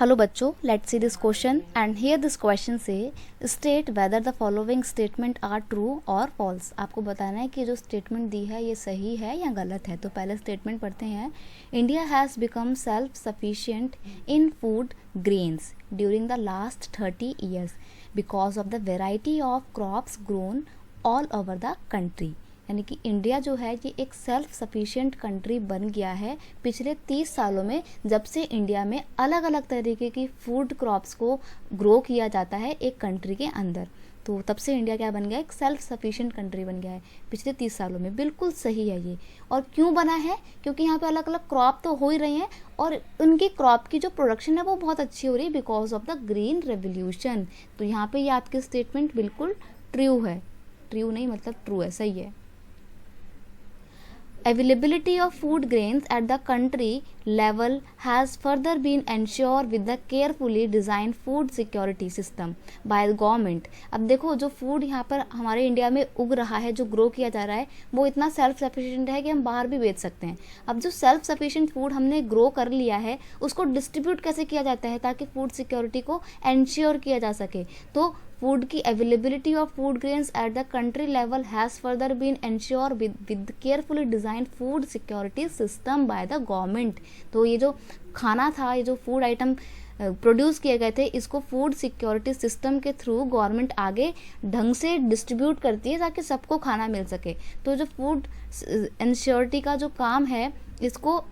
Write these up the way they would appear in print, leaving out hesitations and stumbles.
Hello बच्चों, let's see this question and here this question say state whether the following statement are true or false। आपको बताना है कि जो statement दी है ये सही है या गलत है। तो पहले स्टेटमेंट पढ़ते हैं। India has become self sufficient in food grains during the last 30 years because of the variety of crops grown all over the country. यानी कि इंडिया जो है ये एक सेल्फ सफिशिएंट कंट्री बन गया है पिछले 30 सालों में, जब से इंडिया में अलग अलग तरीके की फूड क्रॉप्स को ग्रो किया जाता है एक कंट्री के अंदर। तो तब से इंडिया क्या बन गया, एक सेल्फ सफिशिएंट कंट्री बन गया है पिछले 30 सालों में। बिल्कुल सही है ये। और क्यों बना है, क्योंकि यहाँ पे अलग अलग क्रॉप तो हो ही रही हैं और उनकी क्रॉप की जो प्रोडक्शन है वो बहुत अच्छी हो रही है because of the green revolution. तो यहाँ पे ये आपकी स्टेटमेंट बिल्कुल ट्रू है। ट्रू नहीं मतलब ट्रू है, सही है। Availability of food grains at the country level has further been ensured with the carefully designed food security system by the government। अब देखो जो फूड यहाँ पर हमारे इंडिया में उग रहा है, जो ग्रो किया जा रहा है, वो इतना सेल्फ सफिशिएंट है कि हम बाहर भी बेच सकते हैं। अब जो सेल्फ सफिशिएंट फूड हमने ग्रो कर लिया है उसको डिस्ट्रीब्यूट कैसे किया जाता है ताकि फूड सिक्योरिटी को एंश्योर किया जा सके। तो फूड की availability of food grains at the country level has further been ensure with carefully design food security system by the government. तो ये जो खाना था, ये जो फूड आइटम प्रोड्यूस किए गए थे, इसको फूड सिक्योरिटी सिस्टम के थ्रू गवर्नमेंट आगे ढंग से डिस्ट्रीब्यूट करती है ताकि सबको खाना मिल सके। तो जो फूड इंश्योरिटी का जो काम है इसको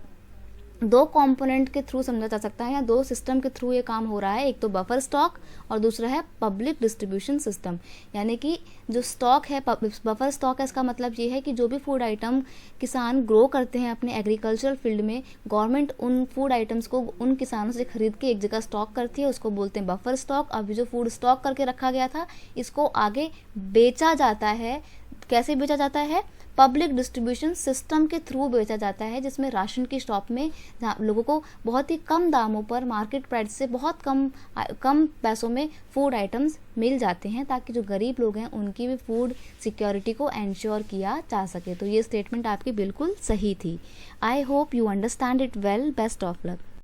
दो कंपोनेंट के थ्रू समझा जा सकता है या दो सिस्टम के थ्रू ये काम हो रहा है। एक तो बफर स्टॉक और दूसरा है पब्लिक डिस्ट्रीब्यूशन सिस्टम। यानी कि जो स्टॉक है, बफर स्टॉक है, इसका मतलब ये है कि जो भी फूड आइटम किसान ग्रो करते हैं अपने एग्रीकल्चरल फील्ड में, गवर्नमेंट उन फूड आइटम्स को उन किसानों से खरीद के एक जगह स्टॉक करती है, उसको बोलते हैं बफर स्टॉक। अभी जो फूड स्टॉक करके रखा गया था इसको आगे बेचा जाता है। कैसे बेचा जाता है, पब्लिक डिस्ट्रीब्यूशन सिस्टम के थ्रू बेचा जाता है, जिसमें राशन की शॉप में लोगों को बहुत ही कम दामों पर, मार्केट प्राइस से बहुत कम पैसों में फूड आइटम्स मिल जाते हैं ताकि जो गरीब लोग हैं उनकी भी फूड सिक्योरिटी को एंश्योर किया जा सके। तो ये स्टेटमेंट आपकी बिल्कुल सही थी। I hope you understand it well. Best of luck.